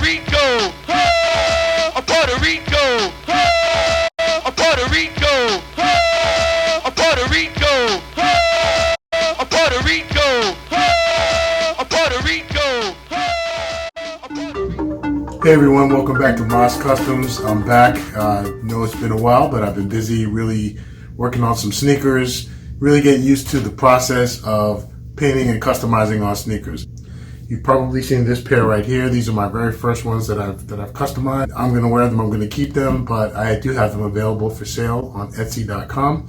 Rico, a Puerto Rico, a Puerto Rico, a Puerto Rico, a Puerto Rico, a Puerto Rico. Hey everyone, welcome back to Moss Customs. I'm back. Know it's been a while, but I've been busy really working on some sneakers, really getting used to the process of painting and customizing on sneakers. You've probably seen this pair right here. These are my very first ones that I've customized. I'm going to wear them, I'm going to keep them, but I do have them available for sale on Etsy.com.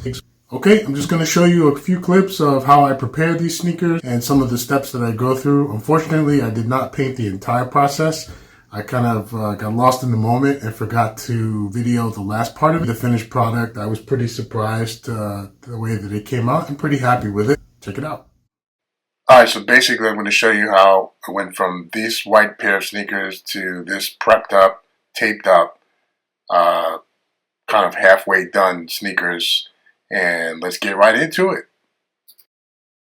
Okay, I'm just going to show you a few clips of how I prepare these sneakers and some of the steps that I go through. Unfortunately, I did not paint the entire process. I kind of got lost in the moment and forgot to video the last part of it. The finished product, I was pretty surprised the way that it came out. I'm pretty happy with it. Check it out. Alright, so basically I'm going to show you how I went from this white pair of sneakers to this prepped up, taped up, kind of halfway done sneakers. And let's get right into it.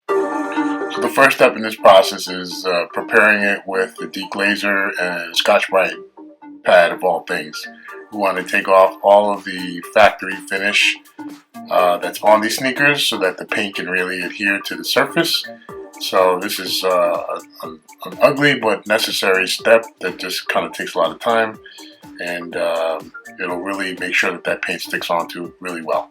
So the first step in this process is preparing it with the deglazer and Scotch-Brite pad of all things. We want to take off all of the factory finish that's on these sneakers so that the paint can really adhere to the surface. So this is an ugly but necessary step that just kind of takes a lot of time, and it'll really make sure that that paint sticks onto really well.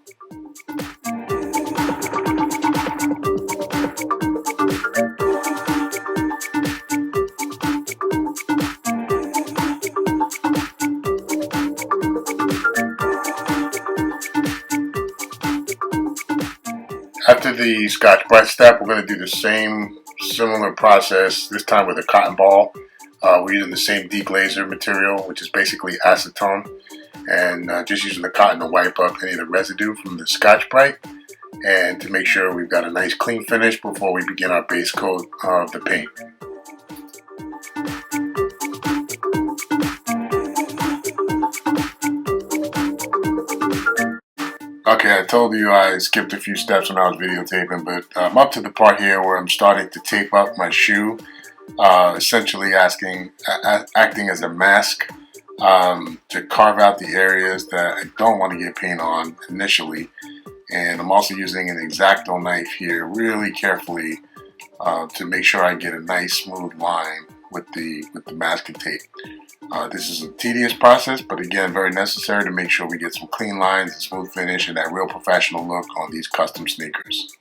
After the Scotch-Brite step, we're going to do the same similar process, this time with a cotton ball. We're using the same deglazer material, which is basically acetone, and just using the cotton to wipe up any of the residue from the Scotch-Brite and to make sure we've got a nice clean finish before we begin our base coat of the paint. Okay, I told you I skipped a few steps when I was videotaping, but I'm up to the part here where I'm starting to tape up my shoe, essentially acting as a mask to carve out the areas that I don't want to get paint on initially. And I'm also using an X-Acto knife here really carefully to make sure I get a nice smooth line with the masking tape. This is a tedious process, but again, very necessary to make sure we get some clean lines, a smooth finish, and that real professional look on these custom sneakers.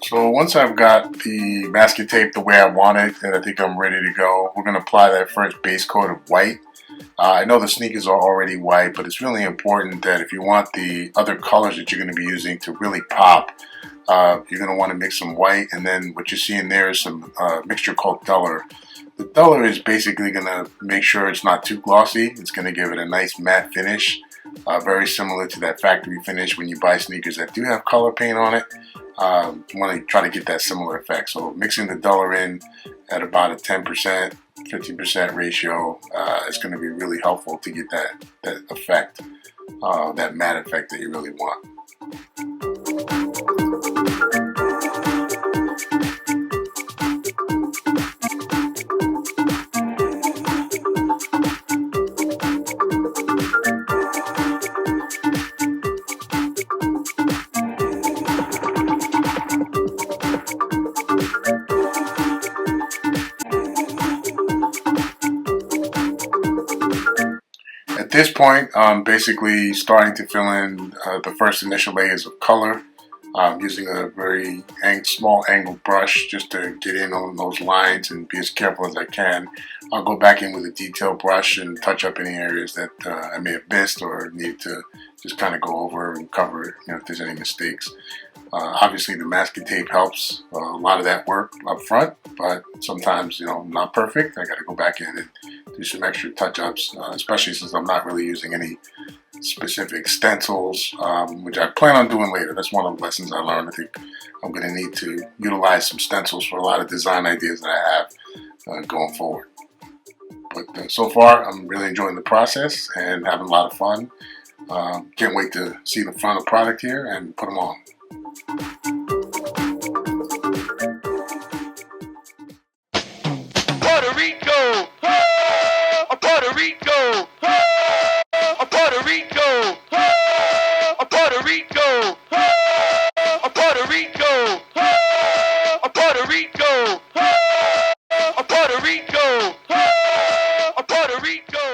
So once I've got the masking tape the way I want it, and I think I'm ready to go, we're going to apply that first base coat of white. I know the sneakers are already white, but it's really important that if you want the other colors that you're going to be using to really pop, you're going to want to mix some white, and then what you see in there is some mixture called duller. The duller is basically going to make sure it's not too glossy. It's going to give it a nice matte finish, very similar to that factory finish when you buy sneakers that do have color paint on it. You want to try to get that similar effect. So mixing the duller in at about a 10%, 15% ratio is going to be really helpful to get that effect, that matte effect that you really want. At this point, I'm basically starting to fill in the first initial layers of color. I'm using a very small angled brush just to get in on those lines and be as careful as I can. I'll go back in with a detail brush and touch up any areas that I may have missed or need to just kind of go over and cover, if there's any mistakes. Obviously the masking tape helps a lot of that work up front, but sometimes, not perfect. I got to go back in and do some extra touch-ups, especially since I'm not really using any specific stencils, which I plan on doing later. That's one of the lessons I learned. I think I'm going to need to utilize some stencils for a lot of design ideas that I have going forward. But so far, I'm really enjoying the process and having a lot of fun. Can't wait to see the final product here and put them on. Puerto Rico, Puerto Rico, Puerto Rico, Puerto Rico, Puerto Rico, Puerto Rico, Puerto Rico, Puerto Rico.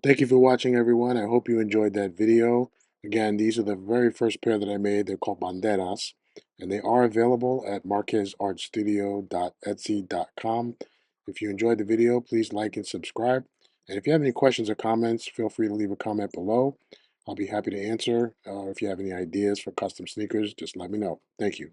Thank you for watching, everyone. I hope you enjoyed that video. Again, these are the very first pair that I made. They're called Banderas, and they are available at marquezartstudio.etsy.com. If you enjoyed the video, please like and subscribe. And if you have any questions or comments, feel free to leave a comment below. I'll be happy to answer. If you have any ideas for custom sneakers, just let me know. Thank you.